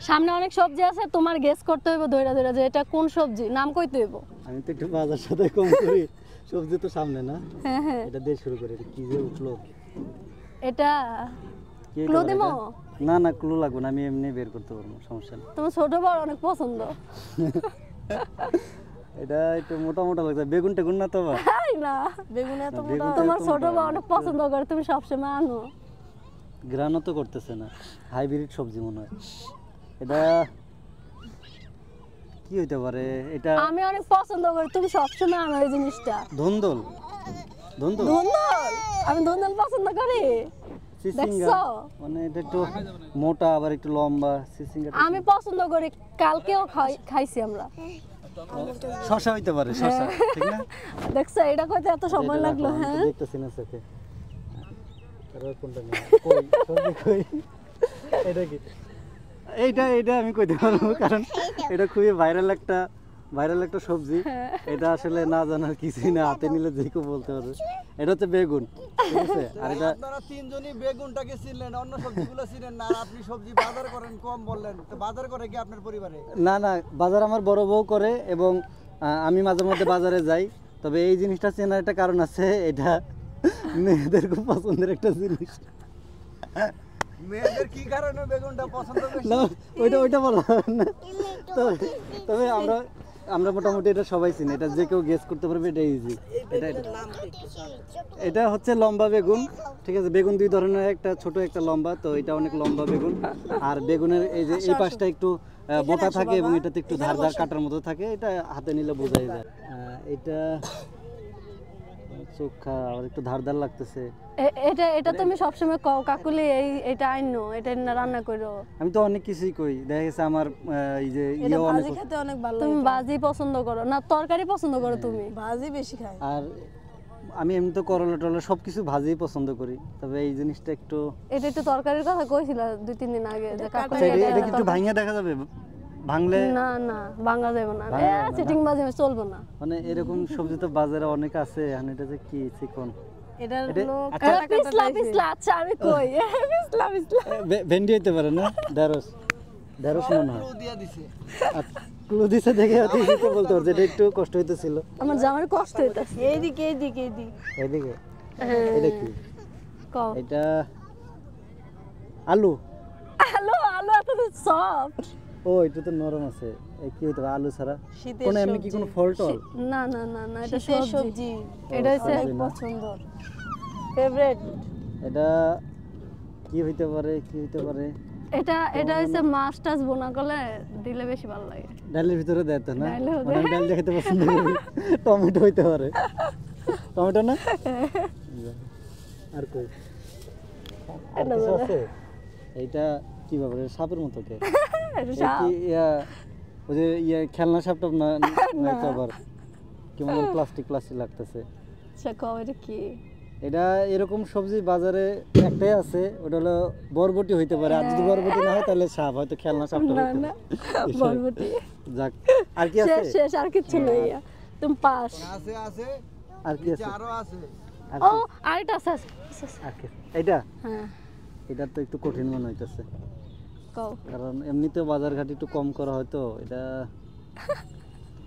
সামনে অনেক সবজি আছে, তোমার গেস করতে হইব ধইরা ধইরা যে এটা কোন সবজি, নাম কইতে হইব। আমি তো একটু বাজার সাথে কম করি, সবজি তো সামনে না। হ্যাঁ হ্যাঁ, এটা দিয়ে শুরু করি, কি যে উঠলো। এটা কি ক্লু দিমো? না না, ক্লু লাগবে না, আমি এমনি বের করতে পারবো, সমস্যা নেই। তোমার ছোট বড় অনেক পছন্দ। এটা একটু মোটা মোটা লাগছে, বেগুন টেগুন না তো? তাই না, বেগুন এত মোটা। তোমার ছোট বড় অনেক পছন্দ করে, তুমি সবসময় আনো। গ্রানও তো করতেছে না, হাইব্রিড সবজি মনে হয়। এটা কি হইতে পারে? এটা আমি অনেক পছন্দ করি, তুমি সবসময় আনো এই জিনিসটা। ধুন্দল। ধুন্দল, ধুন্দল? আমি ধুন্দল পছন্দ করি। দেখছো, মানে এটা একটু মোটা আবার একটু লম্বা। সিসিঙ্গা আমি পছন্দ করি, কালকেও খাইছি আমরা। শশা হইতে পারে, শশা ঠিক না? দেখছো, এটা কইতে এত সময় লাগলো। হ্যাঁ, দেখতেছি না চোখে। তারপর কোনটা নেই, কই সবজি কই? এটা কি? এইটা আমি কইতে পারবো, কারণ এটা খুবই ভাইরাল একটা সবজি। এটা আসলে না জানার কিছুই না, হাতে নিলে যে কেউ বলতে পারবে। এটা হচ্ছে বেগুন, ঠিক আছে? আর এটা আপনারা তিনজনই বেগুনটাকে চিনলেন, অন্য সবজিগুলো চিনেন না। আর আপনি সবজি বাজার করেন কম বললেন, তো বাজার করে কি আপনার পরিবারে? না না, বাজার আমার বড় বউ করে এবং আমি মাঝে মধ্যে বাজারে যাই। তবে এই জিনিসটা চেনার একটা কারণ আছে, এটা মেয়েদের খুব পছন্দের একটা জিনিস। মেয়েদের কি কারণে বেগুনটা পছন্দ বেশি? না, ওইটা বলা হবে না। তবে আমরা মোটামুটি এটা সবাই চিনি, এটা যে কেউ গেস করতে পারবে, এটা ইজি। এটা হচ্ছে লম্বা বেগুন, ঠিক আছে? বেগুন দুই ধরনের, একটা ছোট একটা লম্বা। তো এটা অনেক লম্বা বেগুন। আর বেগুনের এই যে এই পাশটা একটু মোটা থাকে এবং এটাতে একটু ধারদার কাটার মতো থাকে। এটা হাতে নিলে বোঝাই যায়। এটা চোখা আর একটু ধারদার লাগতেছে। এটা তুমি সবসময় কও কাকুলি, এটা আইনো, এটা না রান্না করো। আমি তো অনেক কিছুই কই, দেখা গেছে আমার এই যে ইয়ে অনেক খেতে অনেক ভালো তুমি ভাজি পছন্দ করো না, তরকারি পছন্দ করো? তুমি ভাজি বেশি খাই। আর আমি এমনি তো করলা টলা সবকিছু ভাজিই পছন্দ করি। তবে এই জিনিসটা একটু, এটা একটু তরকারির কথা কইছিল 2-3 দিন আগে যে কাকুলি এটা কি একটু ভাঙিয়ে দেখা যাবে? ভাঙলে না না, ভাঙা যাবে না, চিটিং বাজি চলবে না। মানে এরকম সবজি তো বাজারে অনেক আছে। এখন এটা যে কি চিকন, এটার লোক আচ্ছা, পিছলা পিছলা, আচ্ছা আমি কই পিছলা পিছলা। ভেন্ডি হইতে পারে না? ঢেঁড়স মনে হয়। ক্লু দিয়া দিছে। ক্লু দিছে দেখে তো বলতে পারছে, এটা একটু কষ্ট হইতেছিল। আমার জামার কষ্ট হইতাছে। এইদিকে এদিকে হ্যাঁ, এটা কি? কও। এটা আলু। আলু এত সফট। ও, এটা তো নরম আছে। এই কি হইতে পারে আলু ছাড়া? শীতের কোন এমনি কি কোনো ফল টল? না না না না, এটা শীতের সবজি। সবজি। এটা হচ্ছে অনেক পছন্দ, ফেভারিট। এটা কি হইতে পারে? এটা হচ্ছে মাছ টাছ বোনা করলে দিলে বেশি ভালো লাগে। ডালের ভিতরে দেয় তো না? ডালের ভিতরে। মানে আমি ডাল খেতে পছন্দ করি। টমেটো হইতে পারে, টমেটো না? আর কই আর কিছু আছে? এইটা কি ব্যাপারে? সাপের মতো কে? এটা এই সাপ। কি ওই যে খেলনা সাপ টাপ না? তো আবার কেমন প্লাস্টিক লাগতেছে। আচ্ছা কও, এটা কি? এটা এরকম সবজি বাজারে একটাই আছে, ওটা হলো বরবটি হইতে পারে। আর যদি বরবটি না হয় তাহলে সাপ, হয়তো খেলনা সাপটা না হইতে না, পারে। বরবটি। যাক, আর কি আছে? শেষ আর কিছু নেই। তুমি পাস। আছে আর কি নিচে আছে? আরো আছে। আর ও কি? আরেকটা আছে। আর কি? এইটা হ্যাঁ, এটা তো একটু কঠিন মনে হইতেছে, কও। কারণ এমনিতে বাজার ঘাট একটু কম করা হয়তো। এটা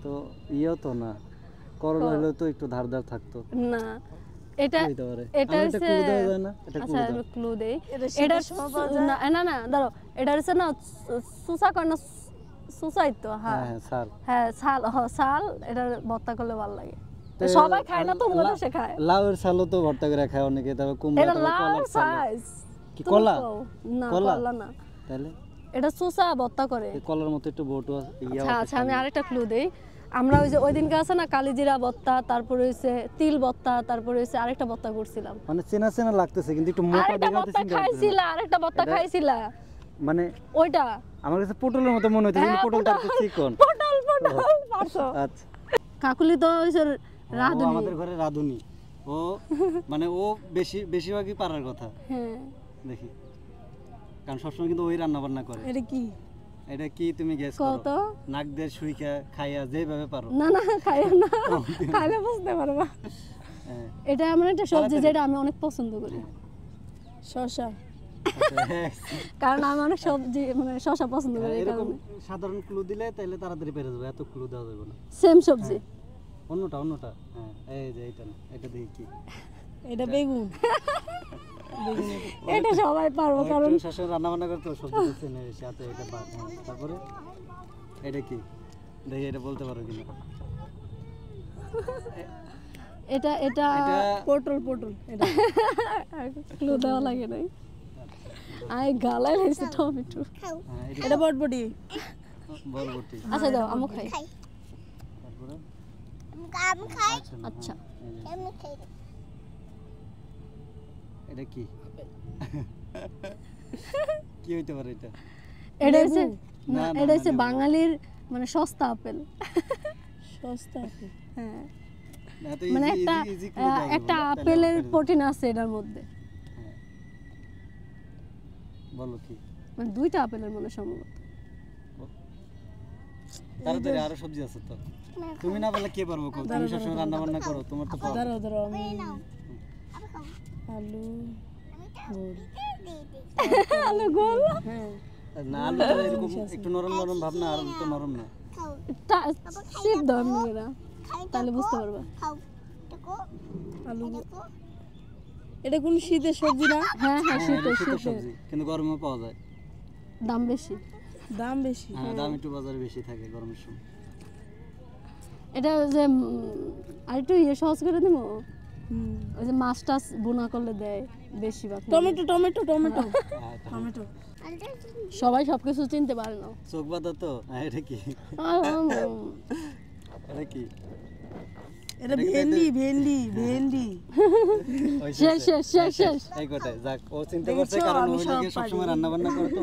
তো ইয়েও তো না, করলা হলে তো একটু ধারদার থাকতো। না, এটা কি হইতে পারে? এটা আমার হচ্ছে, একটা clue দেওয়া যায় না? এটা আচ্ছা clue দাও। আমি ক্লু দেই। এটা এটা শীতের সময় পাওয়া যায়? না না দাঁড়াও, এটা হচ্ছে না সুসা করে না, সুসাই তো। হ্যাঁ হ্যাঁ স্যার। হ্যাঁ, ছাল। এটা ভর্তা করলে ভালো লাগে। তো সবাই খায় না, তোমার দেশে খায়। লাউয়ের ছালও তো ভর্তা করে খায় অনেকে। তবে কুমড়া, এটা তবে লাল কলার ছাল। সাইজ। কি কলা? না, কলা? কলা না, তাহলে এটা সুসা ভর্তা করে। এই কলার মতো একটু বটু আচ্ছা আমি আরেকটা ক্লু দেই। আমরা ওই যে ওই দিনকে আছে না কালিজিরা ভর্তা, তারপরে হইছে তিল ভর্তা, তারপরে হইছে আরেকটা ভর্তা করছিলাম। মানে চেনা লাগতেছে, কিন্তু একটু মোটা আরেকটা দেখাতে ভর্তা চিন্তা করতেছি। খাইছিলা, আরেকটা ভর্তা খাইছিলা, মানে ওইটা আমার কাছে পটলের মতো মনে হচ্ছে, কিন্তু হ্যাঁ, পটলটা একটু চিকন। পটল পারছো। আচ্ছা, কাকুলি তো হইছে ও রাঁধুনি। আমাদের ঘরে রাঁধুনি। ও মানে ও বেশিরভাগই পারার কথা হ্যাঁ, দেখি, কারণ সবসময় কিন্তু ওই রান্না বান্না করে। এটা কি? এটা কি তুমি গেস কও করো? তো। নাক দিয়ে সুইখা খাইয়া যেভাবে পারো। না না, খাইও না, খাইলে বুঝতে পারবা। হ্যাঁ। এটা এমন একটা সবজি যেটা আমি অনেক পছন্দ করি। শসা। কারণ আমি অনেক সবজি মানে শসা পছন্দ করি এই এরকম কারণে। সাধারণ ক্লু দিলে তাহলে তাড়াতাড়ি পেরে যাবে, এত ক্লু দেওয়া যাবে না। সেম সবজি। অন্যটা হ্যাঁ, এই যে এইটা না, এটা দেখি কি। এটা বেগুন। এটা সবাই পারবো কারণ শাশুড়ি রান্না বান্না করতে সবজি চেনে বেশি, আচ্ছা এটা বাদ। হ্যাঁ, তারপরে এটা কি দেখি, এটা বলতে পারো কিনা। এটা এটা এটা পটল এটা ক্লু দেওয়া লাগে নাই। আই গালাই লাগছে টমেটো। হ্যাঁ, এটা বটবটি। বরবটি। আচ্ছা দাও আমু খাই। তারপরে আচ্ছা এই যে, এটা কি কি হইতে পারে এটা? এটা হচ্ছে না, না না, এটা হচ্ছে না, লেবু। বাঙালির মানে সস্তা আপেল। সস্তা। হ্যাঁ না, তো মানে easy- একটা easy- easy clue দেওয়া যাবে একটা না, তাহলে আপেলের পেরে যাবে। প্রোটিন আছে এটার মধ্যে। হ্যাঁ। বলো কি? মানে দুইটা আপেলের মনে সম্ভবত। তাড়াতাড়ি আরো সবজি আছে তো। তুমি না বলে কে পারবো? তুমি সবসময় রান্না বান্না করো, তোমার তো পারো। দাঁড়াও আমি আলু গোল। আলু গোল হ্যাঁ না, আলু তো এরকম একটু নরম নরম ভাব না, আলু তো নরম না। সিপ দাও মেয়েরা তাহলে বুঝতে পারবা। আলু এটা কোন শীতের সবজি না? হ্যাঁ হ্যাঁ হ্যাঁ, এটা শীতের শীতের শীতের সবজি, কিন্তু গরমে পাওয়া যায়। দাম বেশি। দাম বেশি। হ্যাঁ, দাম একটু বাজারে বেশি থাকে গরমের সময়। এটা যে আর একটু ইয়ে সহজ করে দেবো, হুম। ওই যে মাছ টাছ বোনা করলে দেয় বেশিরভাগ। টমেটো টমেটো টমেটো হ্যাঁ, এটা টমেটো। সবাই সবকিছু চিনতে পারে না। চোখ বাঁধা তো। হ্যাঁ, এটা কি? এটা কি? এটা ভেন্ডি ভেন্ডি ভেন্ডি। ওই শেষ শেষ শেষ শেষ। এই কটাই যাক, ও চিন্তা দেখেছো, করছে কারণ আমি ওই সব লোকে সবসময় রান্না বান্না করে তো।